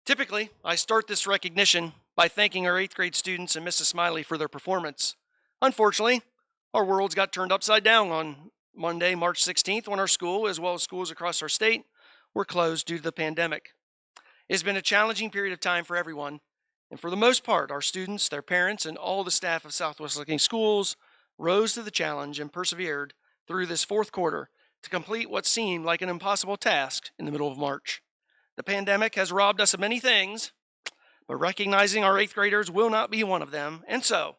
Typically, I start this recognition by thanking our 8th grade students and Mrs. Smiley for their performance. Unfortunately, our worlds got turned upside down on Monday, March 16th, when our school, as well as schools across our state, were closed due to the pandemic. It's been a challenging period of time for everyone, and for the most part, our students, their parents, and all the staff of Southwest Licking Schools rose to the challenge and persevered through this fourth quarter to complete what seemed like an impossible task in the middle of March. The pandemic has robbed us of many things, but recognizing our 8th graders will not be one of them. And so,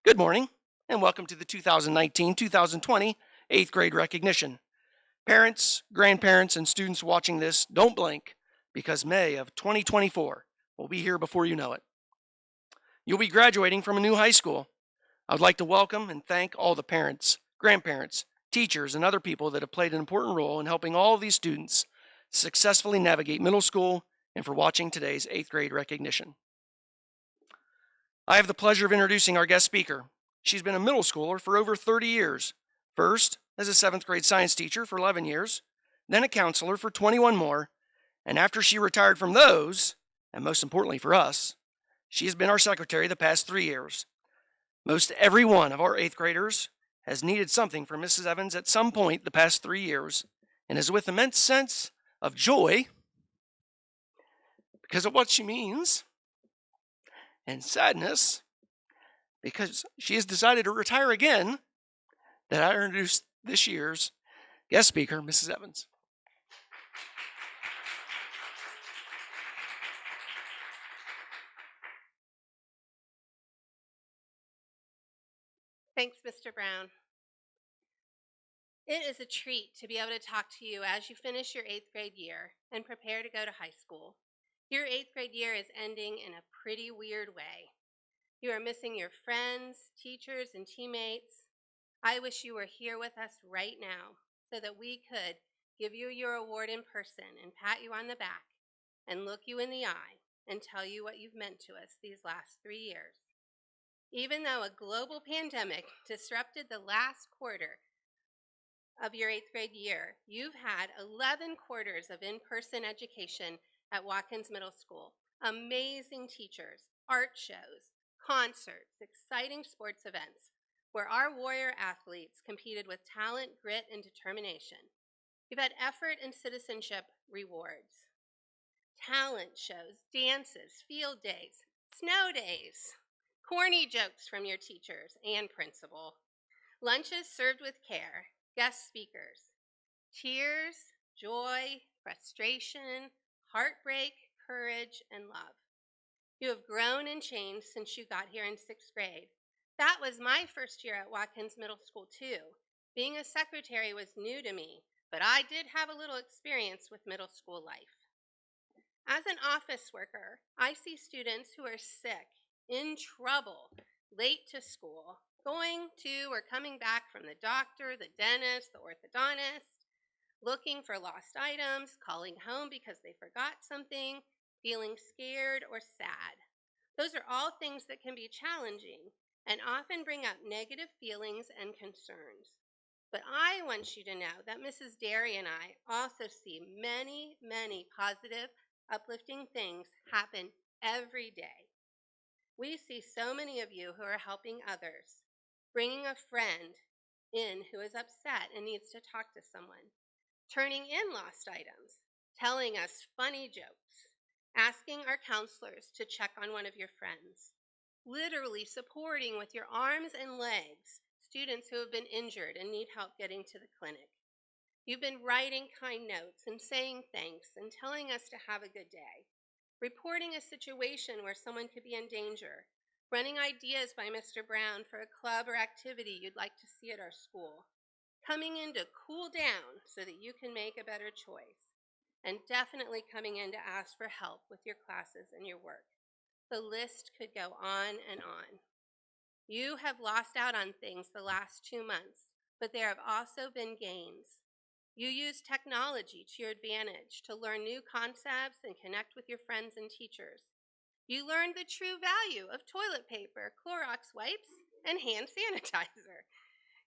good morning, and welcome to the 2019 2020 8th grade recognition. Parents, grandparents, and students watching this, don't blink, because May of 2024 will be here before you know it. You'll be graduating from a new high school. I would like to welcome and thank all the parents, grandparents, teachers, and other people that have played an important role in helping all of these students successfully navigate middle school and for watching today's 8th grade recognition. I have the pleasure of introducing our guest speaker. She's been a middle schooler for over 30 years. First, as a 7th grade science teacher for 11 years, then a counselor for 21 more, and after she retired from those, and most importantly for us, she has been our secretary the past 3 years. Most every one of our 8th graders has needed something from Mrs. Evans at some point the past 3 years, and is with immense sense of joy because of what she means, and sadness because she has decided to retire again, that I introduced this year's guest speaker, Mrs. Evans. Thanks, Mr. Brown. It is a treat to be able to talk to you as you finish your 8th grade year and prepare to go to high school. Your 8th grade year is ending in a pretty weird way. You are missing your friends, teachers, and teammates. I wish you were here with us right now so that we could give you your award in person and pat you on the back and look you in the eye and tell you what you've meant to us these last 3 years. Even though a global pandemic disrupted the last quarter of your 8th grade year, you've had 11 quarters of in-person education at Watkins Middle School. Amazing teachers, art shows, concerts, exciting sports events, where our warrior athletes competed with talent, grit, and determination. You've had effort and citizenship rewards, talent shows, dances, field days, snow days, corny jokes from your teachers and principal, lunches served with care, guest speakers, tears, joy, frustration, heartbreak, courage, and love. You have grown and changed since you got here in 6th grade. That was my first year at Watkins Middle School, too. Being a secretary was new to me, but I did have a little experience with middle school life. As an office worker, I see students who are sick, in trouble, late to school, going to or coming back from the doctor, the dentist, the orthodontist, looking for lost items, calling home because they forgot something, feeling scared or sad. Those are all things that can be challenging and often bring up negative feelings and concerns. But I want you to know that Mrs. Derry and I also see many, many positive, uplifting things happen every day. We see so many of you who are helping others, bringing a friend in who is upset and needs to talk to someone, turning in lost items, telling us funny jokes, asking our counselors to check on one of your friends, literally supporting with your arms and legs students who have been injured and need help getting to the clinic. You've been writing kind notes and saying thanks and telling us to have a good day, reporting a situation where someone could be in danger, running ideas by Mr. Brown for a club or activity you'd like to see at our school, coming in to cool down so that you can make a better choice, and definitely coming in to ask for help with your classes and your work. The list could go on and on. You have lost out on things the last 2 months, but there have also been gains. You use technology to your advantage to learn new concepts and connect with your friends and teachers. You learned the true value of toilet paper, Clorox wipes, and hand sanitizer.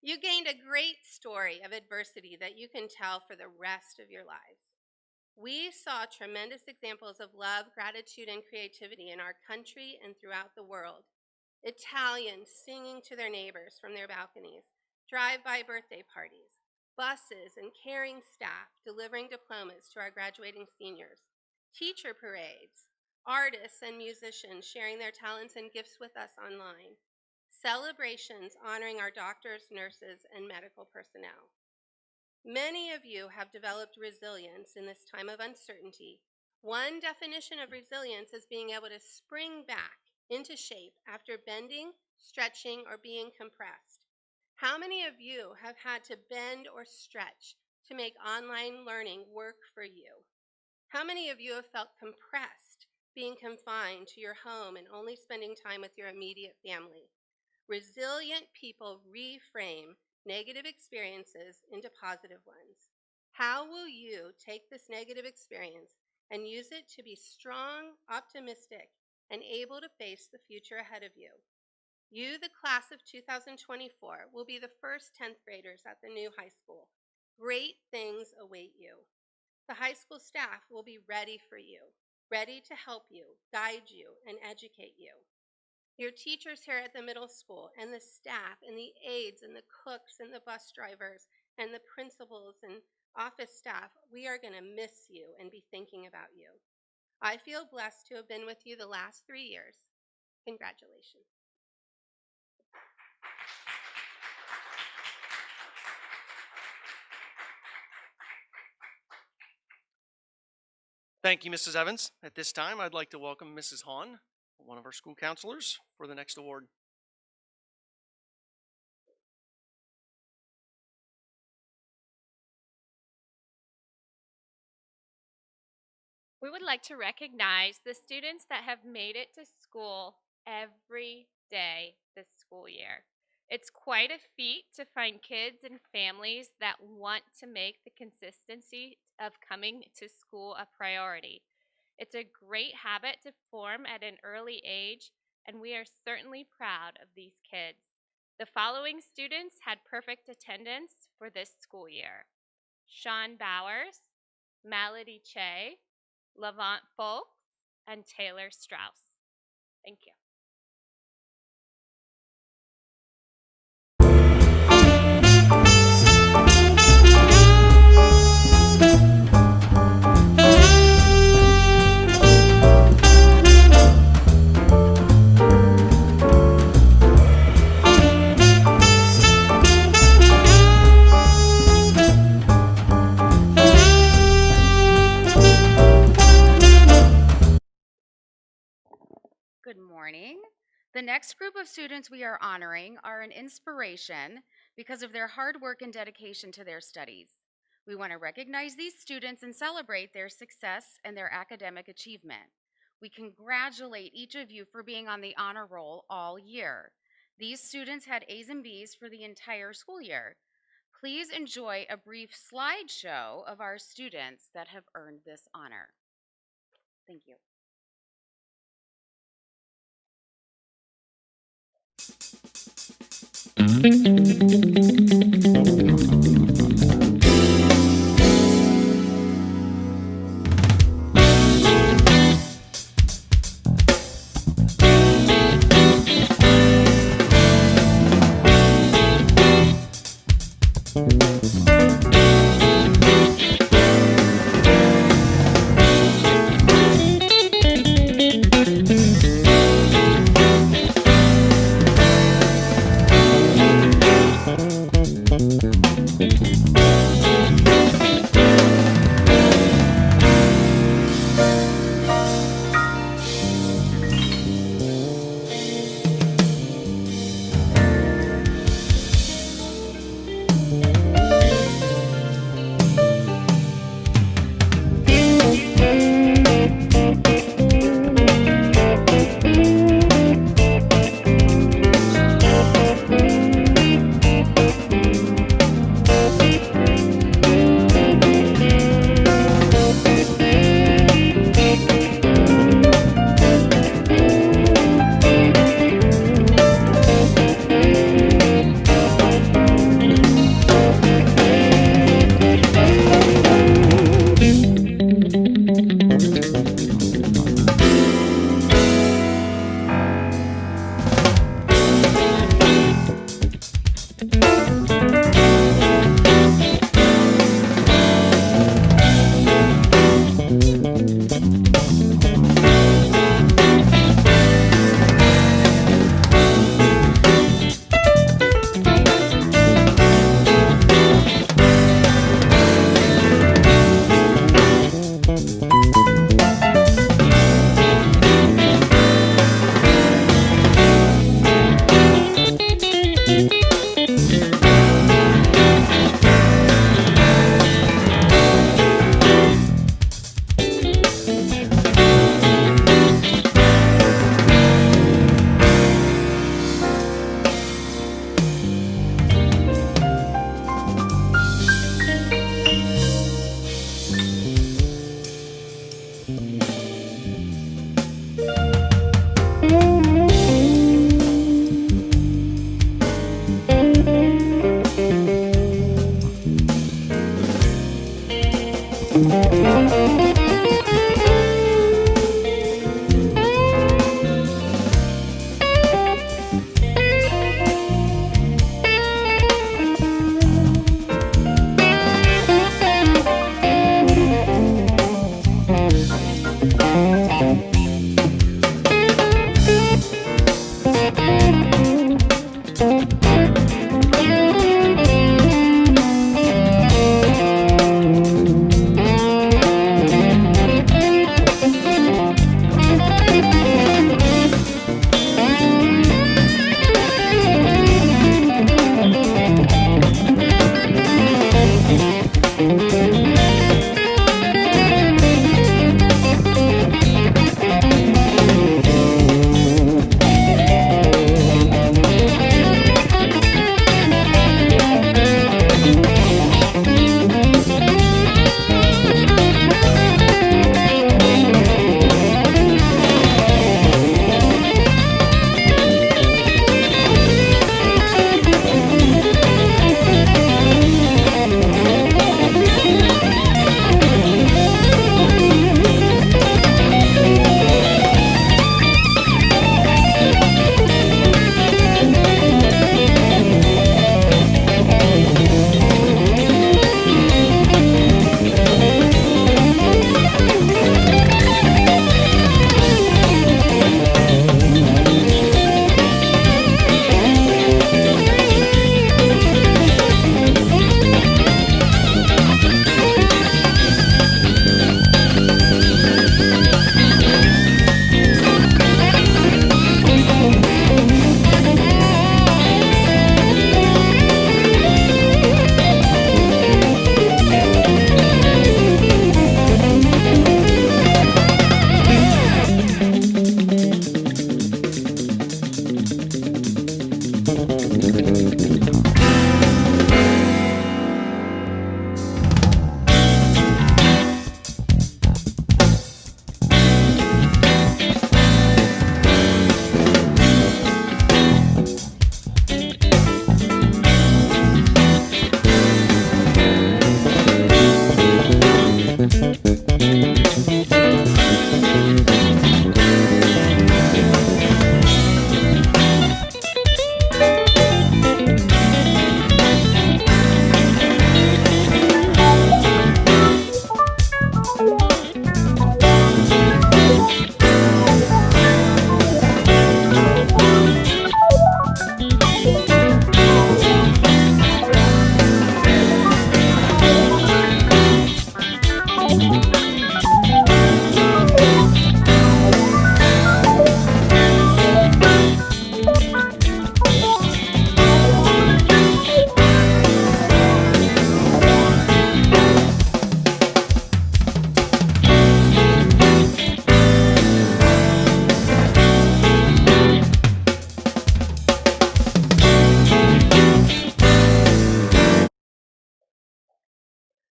You gained a great story of adversity that you can tell for the rest of your lives. We saw tremendous examples of love, gratitude, and creativity in our country and throughout the world. Italians singing to their neighbors from their balconies, drive-by birthday parties, buses and caring staff delivering diplomas to our graduating seniors, teacher parades, artists and musicians sharing their talents and gifts with us online, celebrations honoring our doctors, nurses, and medical personnel. Many of you have developed resilience in this time of uncertainty. One definition of resilience is being able to spring back into shape after bending, stretching, or being compressed. How many of you have had to bend or stretch to make online learning work for you? How many of you have felt compressed being confined to your home and only spending time with your immediate family? Resilient people reframe negative experiences into positive ones. How will you take this negative experience and use it to be strong, optimistic, and able to face the future ahead of you? You, the class of 2024, will be the first 10th graders at the new high school. Great things await you. The high school staff will be ready for you, ready to help you, guide you, and educate you. Your teachers here at the middle school and the staff and the aides and the cooks and the bus drivers and the principals and office staff, we are going to miss you and be thinking about you. I feel blessed to have been with you the last 3 years. Congratulations. Thank you, Mrs. Evans. At this time, I'd like to welcome Mrs. Hahn, one of our school counselors, for the next award. We would like to recognize the students that have made it to school every day this school year. It's quite a feat to find kids and families that want to make the consistency of coming to school a priority. It's a great habit to form at an early age, and we are certainly proud of these kids. The following students had perfect attendance for this school year: Sean Bowers, Malady Che, Lavant Folks, and Taylor Strauss. Thank you. Good morning. The next group of students we are honoring are an inspiration because of their hard work and dedication to their studies. We want to recognize these students and celebrate their success and their academic achievement. We congratulate each of you for being on the honor roll all year. These students had A's and B's for the entire school year. Please enjoy a brief slideshow of our students that have earned this honor. Thank you.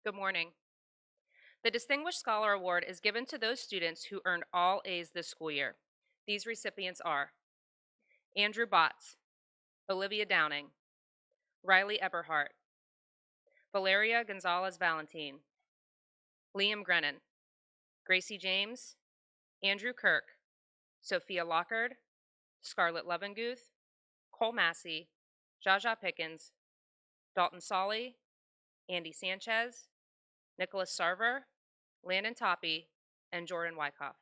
Good morning. The Distinguished Scholar Award is given to those students who earned all A's this school year. These recipients are Andrew Botts, Olivia Downing, Riley Eberhardt, Valeria Gonzalez Valentin, Liam Grennan, Gracie James, Andrew Kirk, Sophia Lockard, Scarlett Levenguth, Cole Massey, Jaja Pickens, Dalton Solly, Andy Sanchez, Nicholas Sarver, Landon Toppy, and Jordan Wyckoff.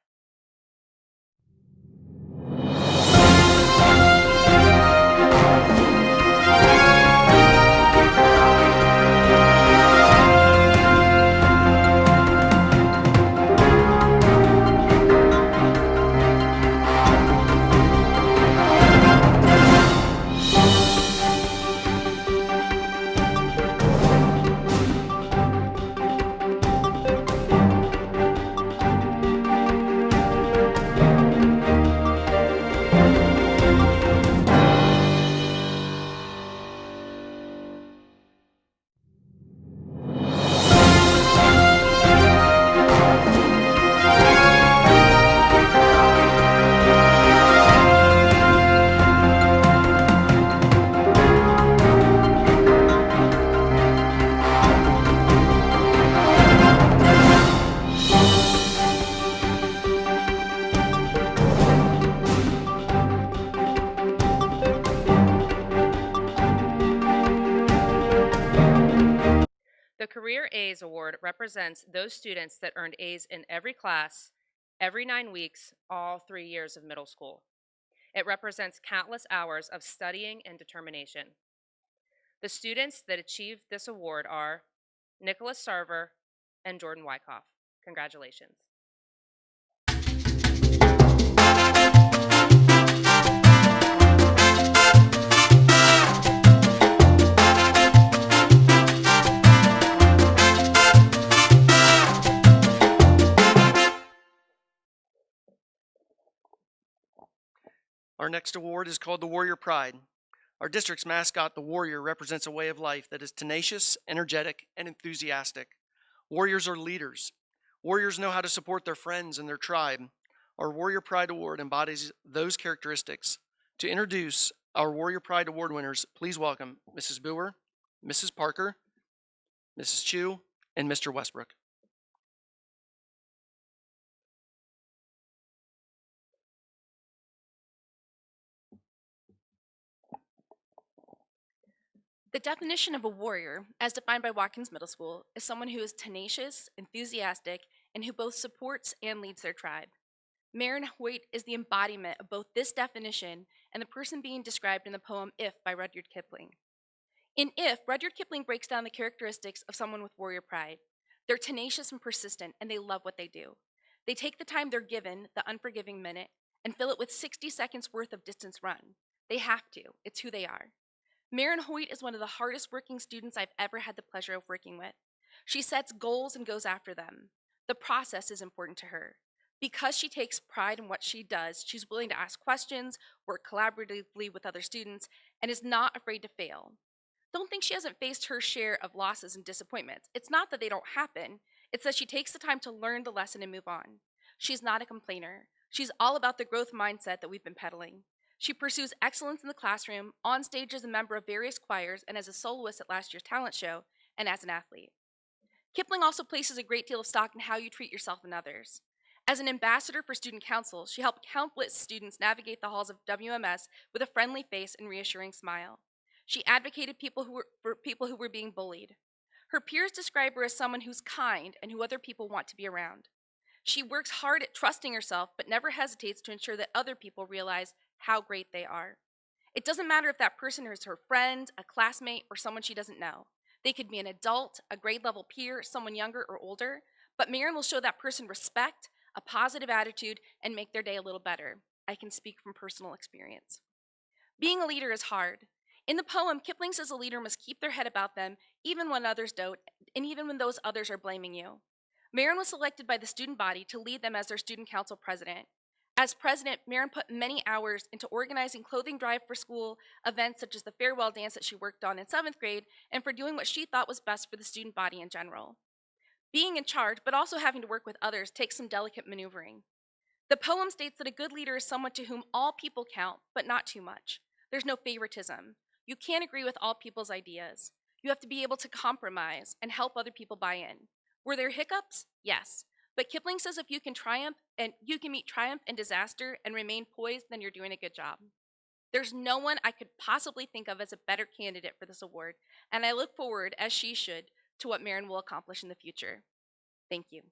The Career A's Award represents those students that earned A's in every class, every 9 weeks, all 3 years of middle school. It represents countless hours of studying and determination. The students that achieved this award are Nicholas Sarver and Jordan Wyckoff. Congratulations. Our next award is called the Warrior Pride. Our district's mascot, the Warrior, represents a way of life that is tenacious, energetic, and enthusiastic. Warriors are leaders. Warriors know how to support their friends and their tribe. Our Warrior Pride Award embodies those characteristics. To introduce our Warrior Pride Award winners, please welcome Mrs. Boer, Mrs. Parker, Mrs. Chu, and Mr. Westbrook. The definition of a warrior, as defined by Watkins Middle School, is someone who is tenacious, enthusiastic, and who both supports and leads their tribe. Marin Hoyt is the embodiment of both this definition and the person being described in the poem If by Rudyard Kipling. In If, Rudyard Kipling breaks down the characteristics of someone with warrior pride. They're tenacious and persistent, and they love what they do. They take the time they're given, the unforgiving minute, and fill it with 60 seconds worth of distance run. They have to. It's who they are. Marin Hoyt is one of the hardest working students I've ever had the pleasure of working with. She sets goals and goes after them. The process is important to her. Because she takes pride in what she does, she's willing to ask questions, work collaboratively with other students, and is not afraid to fail. Don't think she hasn't faced her share of losses and disappointments. It's not that they don't happen, it's that she takes the time to learn the lesson and move on. She's not a complainer. She's all about the growth mindset that we've been peddling. She pursues excellence in the classroom, on stage as a member of various choirs, and as a soloist at last year's talent show, and as an athlete. Kipling also places a great deal of stock in how you treat yourself and others. As an ambassador for student council, she helped countless students navigate the halls of WMS with a friendly face and reassuring smile. She advocated for people who were being bullied. Her peers describe her as someone who's kind and who other people want to be around. She works hard at trusting herself, but never hesitates to ensure that other people realize how great they are. It doesn't matter if that person is her friend, a classmate, or someone she doesn't know. They could be an adult, a grade level peer, someone younger or older, but Marin will show that person respect, a positive attitude, and make their day a little better. I can speak from personal experience. Being a leader is hard. In the poem, Kipling says a leader must keep their head about them, even when others don't, and even when those others are blaming you. Marin was selected by the student body to lead them as their student council president. As president, Marin put many hours into organizing clothing drive for school, events such as the farewell dance that she worked on in 7th grade, and for doing what she thought was best for the student body in general. Being in charge, but also having to work with others, takes some delicate maneuvering. The poem states that a good leader is someone to whom all people count, but not too much. There's no favoritism. You can't agree with all people's ideas. You have to be able to compromise and help other people buy in. Were there hiccups? Yes. But Kipling says if you can meet triumph and disaster and remain poised, then you're doing a good job. There's no one I could possibly think of as a better candidate for this award, and I look forward, as she should, to what Marin will accomplish in the future. Thank you.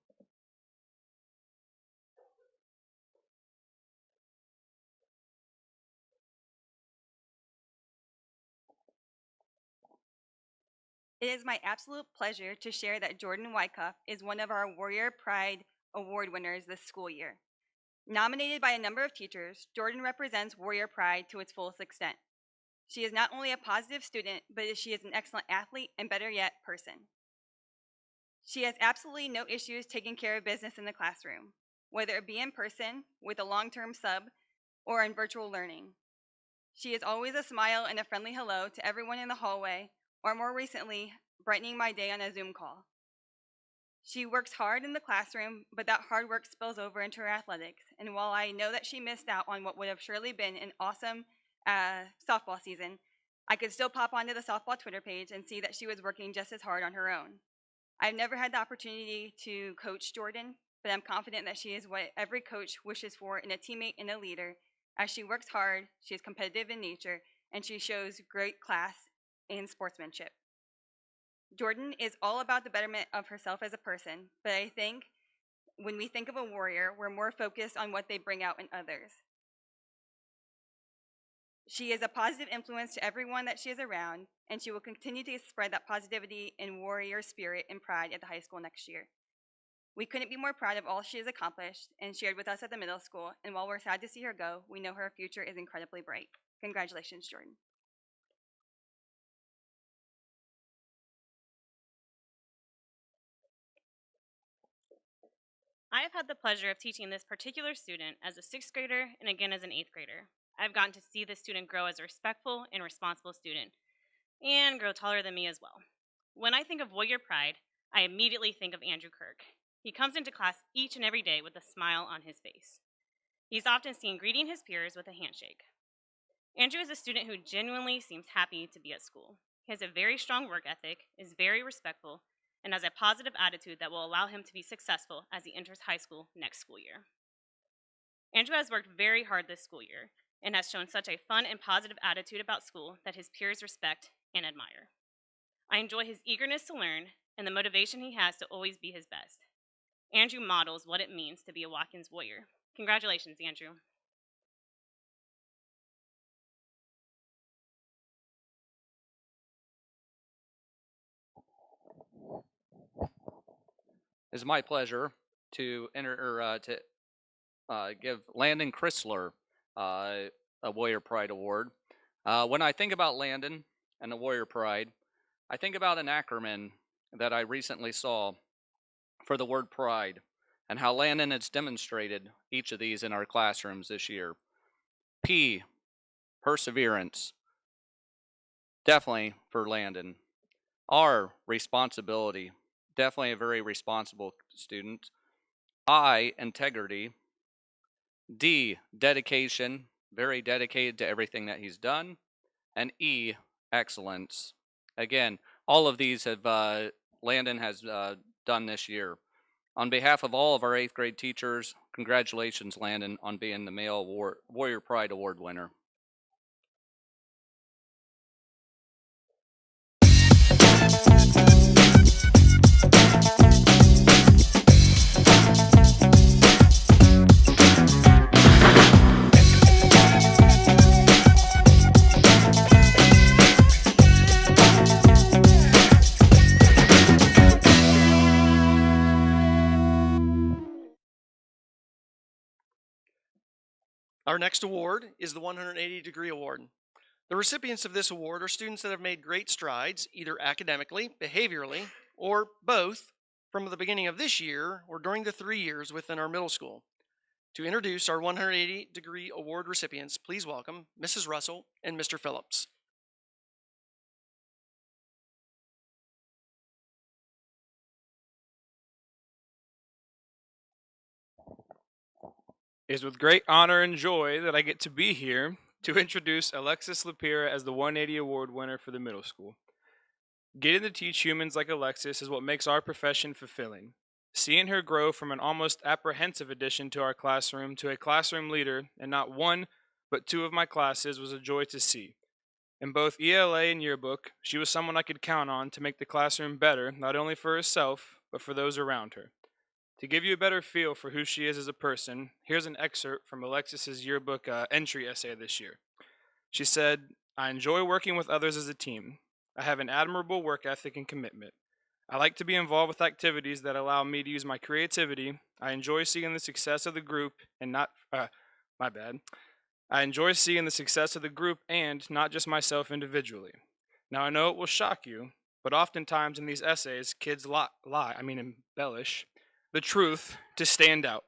It is my absolute pleasure to share that Jordan Wyckoff is one of our Warrior Pride Award winners this school year. Nominated by a number of teachers, Jordan represents Warrior Pride to its fullest extent. She is not only a positive student, but she is an excellent athlete and, better yet, person. She has absolutely no issues taking care of business in the classroom, whether it be in person, with a long-term sub, or in virtual learning. She is always a smile and a friendly hello to everyone in the hallway, or more recently, brightening my day on a Zoom call. She works hard in the classroom, but that hard work spills over into her athletics. And while I know that she missed out on what would have surely been an awesome softball season, I could still pop onto the softball Twitter page and see that she was working just as hard on her own. I've never had the opportunity to coach Jordan, but I'm confident that she is what every coach wishes for in a teammate and a leader. As she works hard, she is competitive in nature, and she shows great class and sportsmanship. Jordan is all about the betterment of herself as a person, but I think when we think of a warrior, we're more focused on what they bring out in others. She is a positive influence to everyone that she is around, and she will continue to spread that positivity and warrior spirit and pride at the high school next year. We couldn't be more proud of all she has accomplished and shared with us at the middle school, and while we're sad to see her go, we know her future is incredibly bright. Congratulations, Jordan. I have had the pleasure of teaching this particular student as a 6th grader and again as an 8th grader. I've gotten to see this student grow as a respectful and responsible student and grow taller than me as well. When I think of Warrior Pride, I immediately think of Andrew Kirk. He comes into class each and every day with a smile on his face. He's often seen greeting his peers with a handshake. Andrew is a student who genuinely seems happy to be at school. He has a very strong work ethic, is very respectful, and has a positive attitude that will allow him to be successful as he enters high school next school year. Andrew has worked very hard this school year and has shown such a fun and positive attitude about school that his peers respect and admire. I enjoy his eagerness to learn and the motivation he has to always be his best. Andrew models what it means to be a Watkins Warrior. Congratulations, Andrew. It's my pleasure to give Landon Chrysler a Warrior Pride Award. When I think about Landon and the Warrior Pride, I think about an acronym that I recently saw for the word pride and how Landon has demonstrated each of these in our classrooms this year. P, perseverance, definitely for Landon. R, responsibility, definitely a very responsible student. I, integrity. D, dedication, very dedicated to everything that he's done. And E, excellence. Again, all of these have Landon has done this year. On behalf of all of our 8th grade teachers, congratulations, Landon, on being the Male Warrior Pride Award winner. Our next award is the 180-degree award. The recipients of this award are students that have made great strides, either academically, behaviorally, or both, from the beginning of this year or during the 3 years within our middle school. To introduce our 180-degree award recipients, please welcome Mrs. Russell and Mr. Phillips. It is with great honor and joy that I get to be here to introduce Alexis Lapira as the 180 Award winner for the middle school. Getting to teach humans like Alexis is what makes our profession fulfilling. Seeing her grow from an almost apprehensive addition to our classroom to a classroom leader in not one, but two of my classes was a joy to see. In both ELA and yearbook, she was someone I could count on to make the classroom better, not only for herself, but for those around her. To give you a better feel for who she is as a person, here's an excerpt from Alexis's yearbook entry essay this year. She said, "I enjoy working with others as a team. I have an admirable work ethic and commitment. I like to be involved with activities that allow me to use my creativity. I enjoy seeing the success of the group and not, my bad. I enjoy seeing the success of the group and not just myself individually." Now I know it will shock you, but oftentimes in these essays, kids embellish the truth to stand out.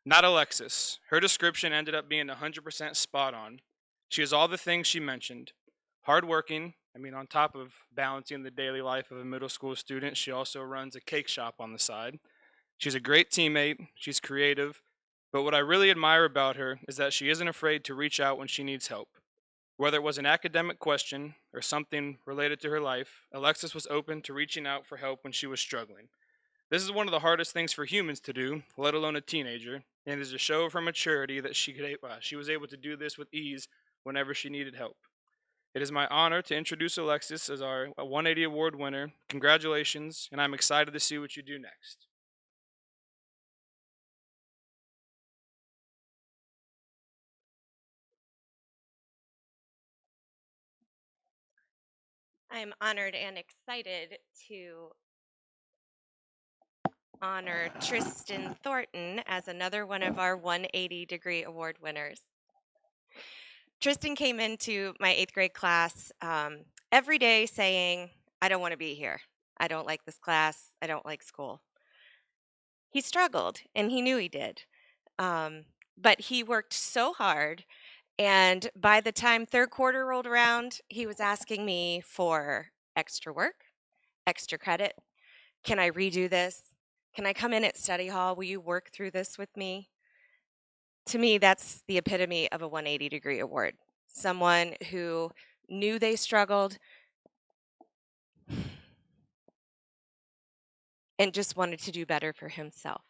Not Alexis. Her description ended up being 100% spot on. She is all the things she mentioned. Hardworking, on top of balancing the daily life of a middle school student, she also runs a cake shop on the side. She's a great teammate, she's creative, but what I really admire about her is that she isn't afraid to reach out when she needs help. Whether it was an academic question or something related to her life, Alexis was open to reaching out for help when she was struggling. This is one of the hardest things for humans to do, let alone a teenager, and it is a show of her maturity that she was able to do this with ease whenever she needed help. It is my honor to introduce Alexis as our 180 Award winner. Congratulations, and I'm excited to see what you do next. I'm honored and excited to honor Tristan Thornton as another one of our 180-degree award winners. Tristan came into my 8th grade class every day saying, "I don't want to be here. I don't like this class. I don't like school." He struggled, and he knew he did. But he worked so hard, and by the time 3rd quarter rolled around, he was asking me for extra work, extra credit. "Can I redo this? Can I come in at study hall? Will you work through this with me?" To me, that's the epitome of a 180-degree award. Someone who knew they struggled and just wanted to do better for himself.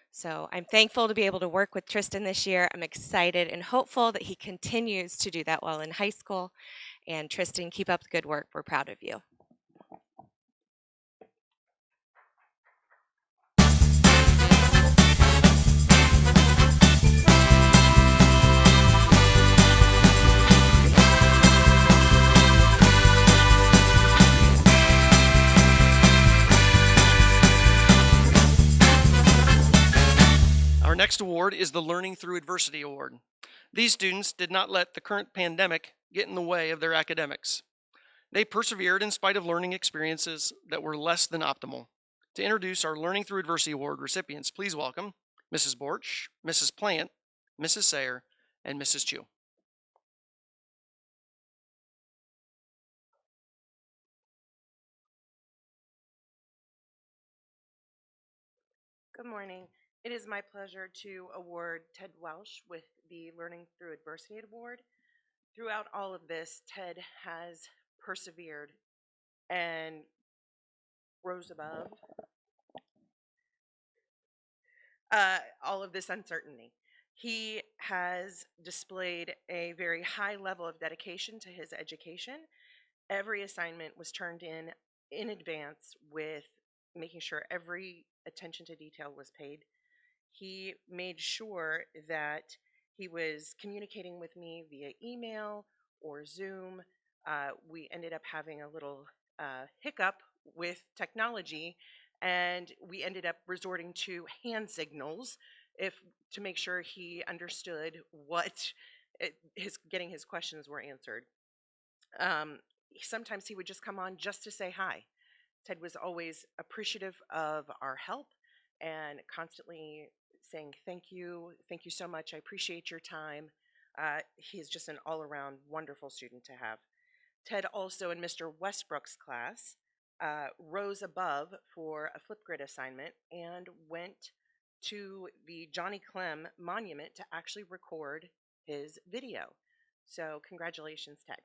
So I'm thankful to be able to work with Tristan this year. I'm excited and hopeful that he continues to do that while in high school. And Tristan, keep up the good work. We're proud of you. Our next award is the Learning Through Adversity Award. These students did not let the current pandemic get in the way of their academics. They persevered in spite of learning experiences that were less than optimal. To introduce our Learning Through Adversity Award recipients, please welcome Mrs. Borch, Mrs. Plant, Mrs. Sayer, and Mrs. Chu. Good morning. It is my pleasure to award Ted Welsh with the Learning Through Adversity Award. Throughout all of this, Ted has persevered and rose above all of this uncertainty. He has displayed a very high level of dedication to his education. Every assignment was turned in advance with making sure every attention to detail was paid. He made sure that he was communicating with me via email or Zoom. We ended up having a little hiccup with technology, and we ended up resorting to hand signals to make sure he understood what getting his questions were answered. Sometimes he would just come on just to say hi. Ted was always appreciative of our help and constantly saying thank you so much, I appreciate your time. He's just an all-around wonderful student to have. Ted also in Mr. Westbrook's class rose above for a flip grid assignment and went to the Johnny Clem monument to actually record his video. So congratulations, Ted.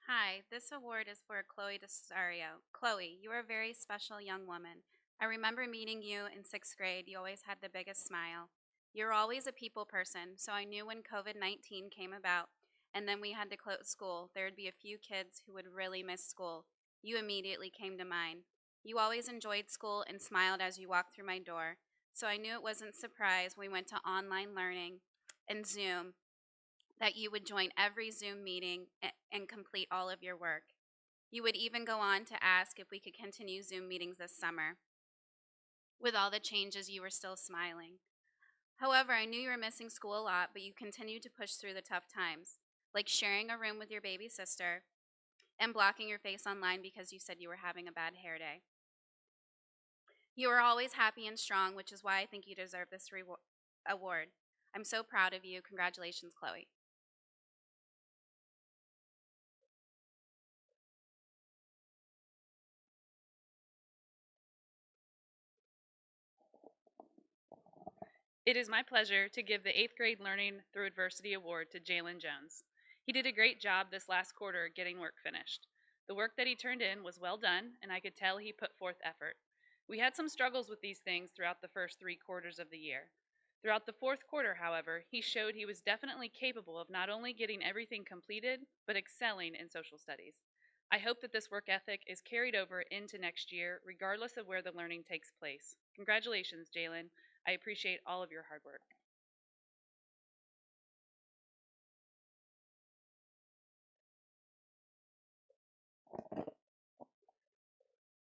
Hi, this award is for Chloe DeSario. Chloe, you are a very special young woman. I remember meeting you in 6th grade. You always had the biggest smile. You're always a people person, so I knew when COVID-19 came about and then we had to close school, there would be a few kids who would really miss school. You immediately came to mind. You always enjoyed school and smiled as you walked through my door, so I knew it wasn't a surprise when we went to online learning and Zoom that you would join every Zoom meeting and complete all of your work. You would even go on to ask if we could continue Zoom meetings this summer. With all the changes, you were still smiling. However, I knew you were missing school a lot, but you continued to push through the tough times, like sharing a room with your baby sister and blocking your face online because you said you were having a bad hair day. You are always happy and strong, which is why I think you deserve this award. I'm so proud of you. Congratulations, Chloe. It is my pleasure to give the 8th grade Learning Through Adversity Award to Jalen Jones. He did a great job this last quarter getting work finished. The work that he turned in was well done, and I could tell he put forth effort. We had some struggles with these things throughout the first 3 quarters of the year. Throughout the 4th quarter, however, he showed he was definitely capable of not only getting everything completed, but excelling in social studies. I hope that this work ethic is carried over into next year, regardless of where the learning takes place. Congratulations, Jalen. I appreciate all of your hard work.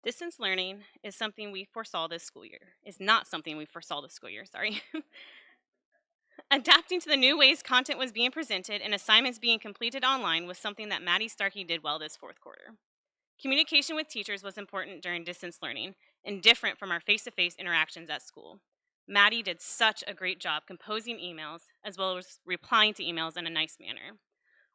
Distance learning is something we foresaw this school year. Is not something we foresaw this school year, sorry. Adapting to the new ways content was being presented and assignments being completed online was something that Maddie Starkey did well this 4th quarter. Communication with teachers was important during distance learning and different from our face-to-face interactions at school. Maddie did such a great job composing emails as well as replying to emails in a nice manner.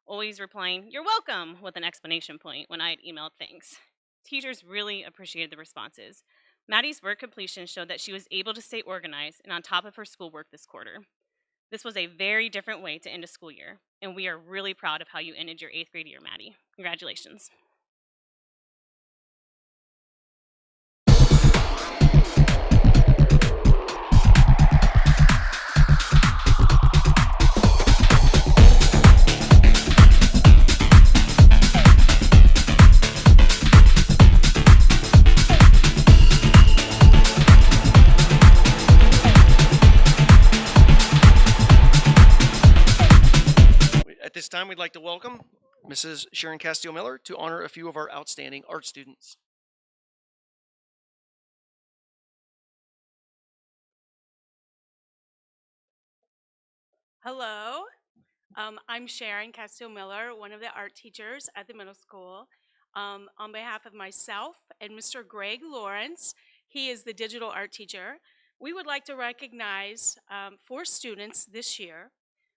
Always replying, "You're welcome," with an explanation point when I had emailed things. Teachers really appreciated the responses. Maddie's work completion showed that she was able to stay organized and on top of her schoolwork this quarter. This was a very different way to end a school year, and we are really proud of how you ended your 8th grade year, Maddie. Congratulations. At this time, we'd like to welcome Mrs. Sharon Castillo-Miller to honor a few of our outstanding art students. Hello, I'm Sharon Castillo-Miller, one of the art teachers at the middle school. On behalf of myself and Mr. Greg Lawrence, he is the digital art teacher, we would like to recognize 4 students this year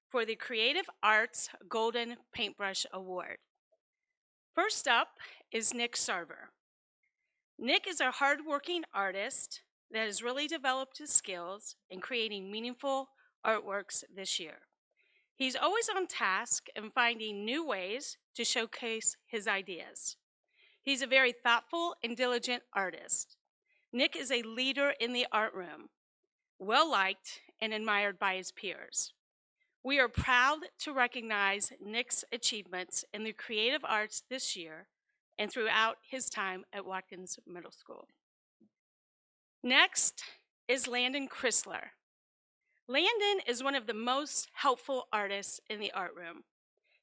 for the Creative Arts Golden Paintbrush Award. First up is Nick Sarver. Nick is a hardworking artist that has really developed his skills in creating meaningful artworks this year. He's always on task and finding new ways to showcase his ideas. He's a very thoughtful and diligent artist. Nick is a leader in the art room, well-liked and admired by his peers. We are proud to recognize Nick's achievements in the creative arts this year and throughout his time at Watkins Middle School. Next is Landon Chrysler. Landon is one of the most helpful artists in the art room.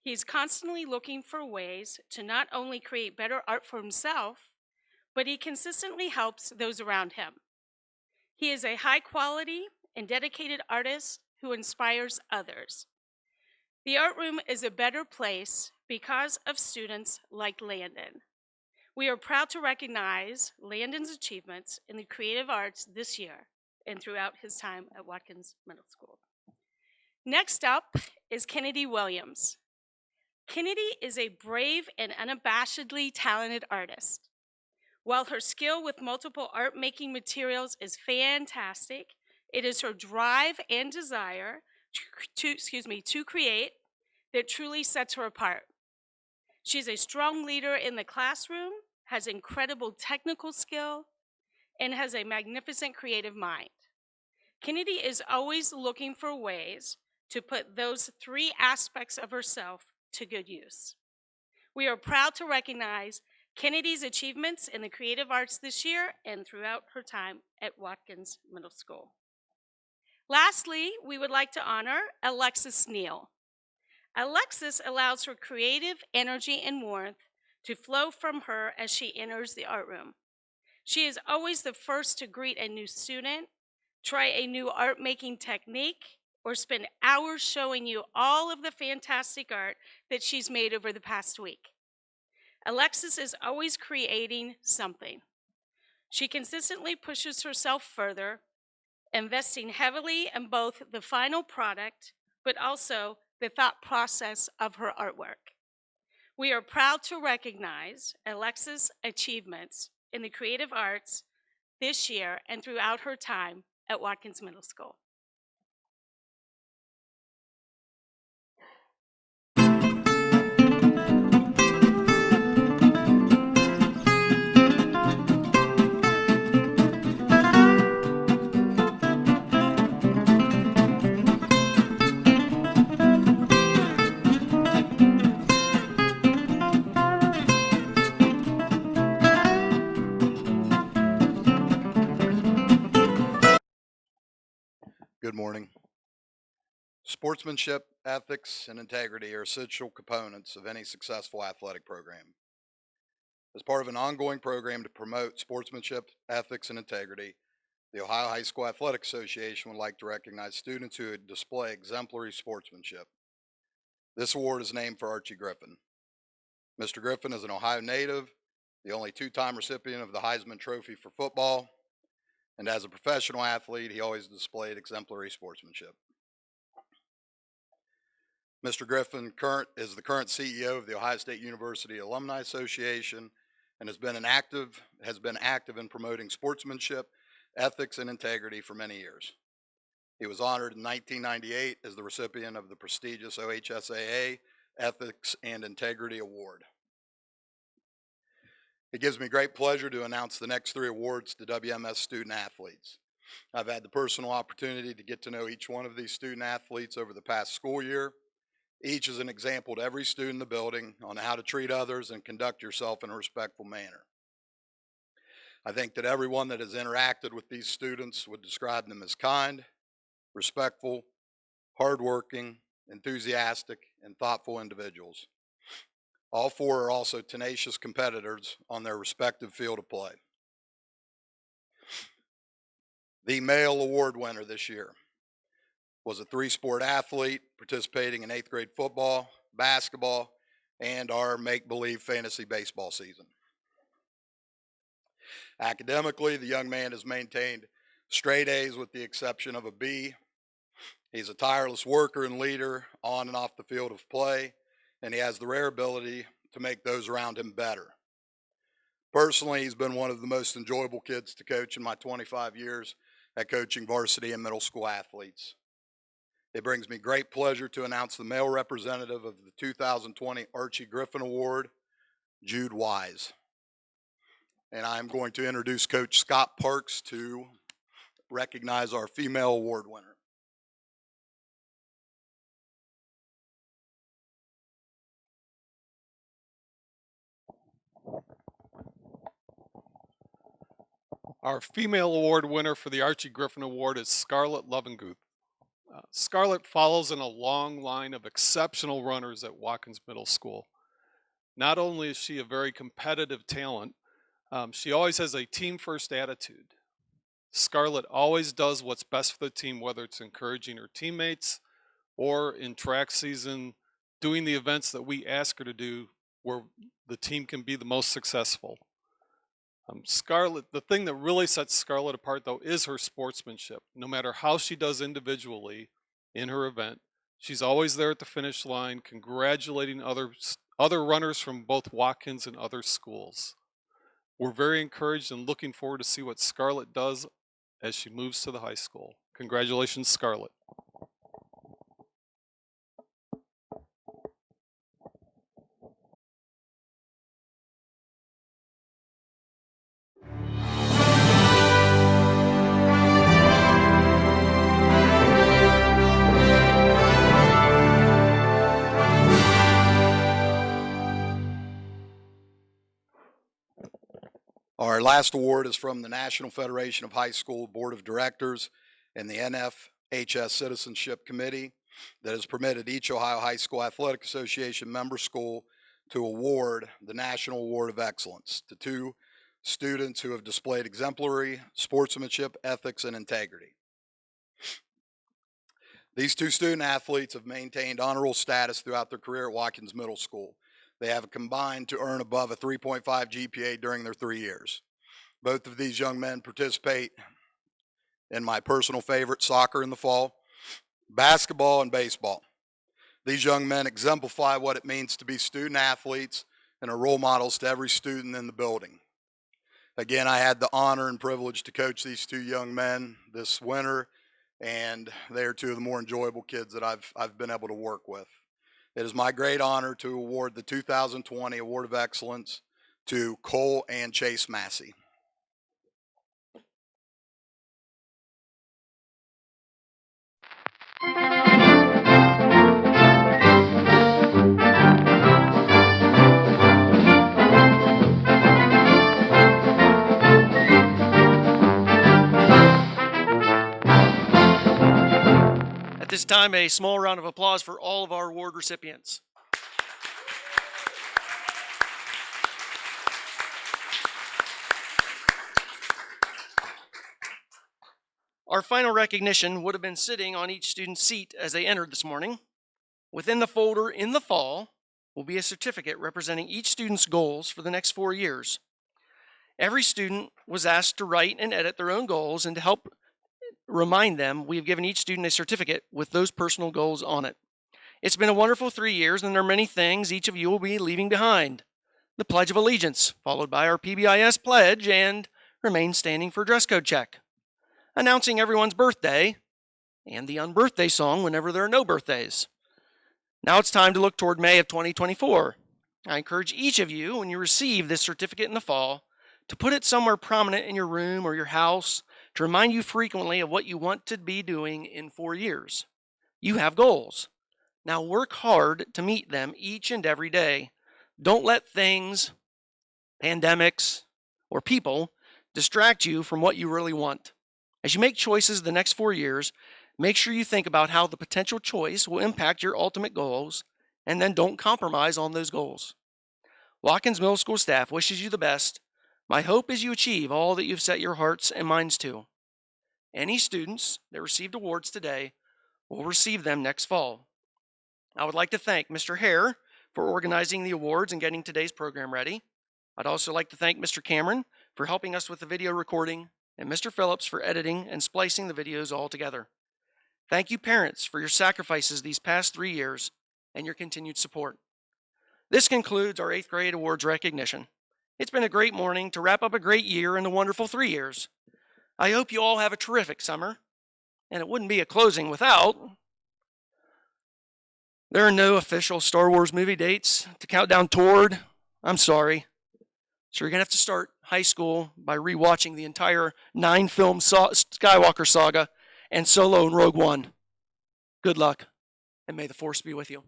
He's constantly looking for ways to not only create better art for himself, but he consistently helps those around him. He is a high quality and dedicated artist who inspires others. The art room is a better place because of students like Landon. We are proud to recognize Landon's achievements in the creative arts this year and throughout his time at Watkins Middle School. Next up is Kennedy Williams. Kennedy is a brave and unabashedly talented artist. While her skill with multiple art making materials is fantastic, it is her drive and desire to create that truly sets her apart. She's a strong leader in the classroom, has incredible technical skill, and has a magnificent creative mind. Kennedy is always looking for ways to put those three aspects of herself to good use. We are proud to recognize Kennedy's achievements in the creative arts this year and throughout her time at Watkins Middle School. Lastly, we would like to honor Alexis Neal. Alexis allows her creative energy and warmth to flow from her as she enters the art room. She is always the first to greet a new student, try a new art making technique, or spend hours showing you all of the fantastic art that she's made over the past week. Alexis is always creating something. She consistently pushes herself further, investing heavily in both the final product, but also the thought process of her artwork. We are proud to recognize Alexis' achievements in the creative arts this year and throughout her time at Watkins Middle School. Good morning. Sportsmanship, ethics, and integrity are essential components of any successful athletic program. As part of an ongoing program to promote sportsmanship, ethics, and integrity, the Ohio High School Athletic Association would like to recognize students who display exemplary sportsmanship. This award is named for Archie Griffin. Mr. Griffin is an Ohio native, the only two-time recipient of the Heisman Trophy for football, and as a professional athlete, he always displayed exemplary sportsmanship. Mr. Griffin is the current CEO of the Ohio State University Alumni Association and has been active in promoting sportsmanship, ethics, and integrity for many years. He was honored in 1998 as the recipient of the prestigious OHSAA Ethics and Integrity Award. It gives me great pleasure to announce the next three awards to WMS student athletes. I've had the personal opportunity to get to know each one of these student athletes over the past school year. Each is an example to every student in the building on how to treat others and conduct yourself in a respectful manner. I think that everyone that has interacted with these students would describe them as kind, respectful, hardworking, enthusiastic, and thoughtful individuals. All four are also tenacious competitors on their respective field of play. The male award winner this year was a three-sport athlete participating in 8th grade football, basketball, and our make-believe fantasy baseball season. Academically, the young man has maintained straight A's with the exception of a B. He's a tireless worker and leader on and off the field of play, and he has the rare ability to make those around him better. Personally, he's been one of the most enjoyable kids to coach in my 25 years at coaching varsity and middle school athletes. It brings me great pleasure to announce the male representative of the 2020 Archie Griffin Award, Jude Wise. And I'm going to introduce Coach Scott Parks to recognize our female award winner. Our female award winner for the Archie Griffin Award is Scarlett Lovenguth. Scarlett follows in a long line of exceptional runners at Watkins Middle School. Not only is she a very competitive talent, she always has a team-first attitude. Scarlett always does what's best for the team, whether it's encouraging her teammates or in track season, doing the events that we ask her to do where the team can be the most successful. Scarlett, the thing that really sets Scarlett apart, though, is her sportsmanship. No matter how she does individually in her event, She's always there at the finish line, congratulating other runners from both Watkins and other schools. We're very encouraged and looking forward to see what Scarlett does as she moves to the high school. Congratulations, Scarlett. Our last award is from the National Federation of High School Board of Directors and the NFHS Citizenship Committee that has permitted each Ohio High School Athletic Association member school to award the National Award of Excellence to 2 students who have displayed exemplary sportsmanship, ethics, and integrity. These 2 student athletes have maintained honor roll status throughout their career at Watkins Middle School. They have combined to earn above a 3.5 GPA during their 3 years. Both of these young men participate in my personal favorite, soccer in the fall, basketball, and baseball. These young men exemplify what it means to be student athletes and are role models to every student in the building. Again, I had the honor and privilege to coach these 2 young men this winter, and they are 2 of the more enjoyable kids that I've been able to work with. It is my great honor to award the 2020 Award of Excellence to Cole and Chase Massey. At this time, a small round of applause for all of our award recipients. Our final recognition would have been sitting on each student's seat as they entered this morning. Within the folder in the fall will be a certificate representing each student's goals for the next 4 years. Every student was asked to write and edit their own goals, and to help remind them, we have given each student a certificate with those personal goals on it. It's been a wonderful 3 years, and there are many things each of you will be leaving behind. The Pledge of Allegiance, followed by our PBIS pledge, and remain standing for dress code check. Announcing everyone's birthday, and the unbirthday song whenever there are no birthdays. Now it's time to look toward May of 2024. I encourage each of you, when you receive this certificate in the fall, to put it somewhere prominent in your room or your house to remind you frequently of what you want to be doing in 4 years. You have goals. Now work hard to meet them each and every day. Don't let things, pandemics, or people distract you from what you really want. As you make choices the next 4 years, make sure you think about how the potential choice will impact your ultimate goals, and then don't compromise on those goals. Watkins Middle School staff wishes you the best. My hope is you achieve all that you've set your hearts and minds to. Any students that received awards today will receive them next fall. I would like to thank Mr. Hare for organizing the awards and getting today's program ready. I'd also like to thank Mr. Cameron for helping us with the video recording, and Mr. Phillips for editing and splicing the videos all together. Thank you, parents, for your sacrifices these past 3 years and your continued support. This concludes our 8th grade awards recognition. It's been a great morning to wrap up a great year and a wonderful 3 years. I hope you all have a terrific summer, and it wouldn't be a closing without. There are no official Star Wars movie dates to count down toward. I'm sorry. So you're going to have to start high school by rewatching the entire 9-film Skywalker saga and Solo and Rogue One. Good luck, and may the Force be with you.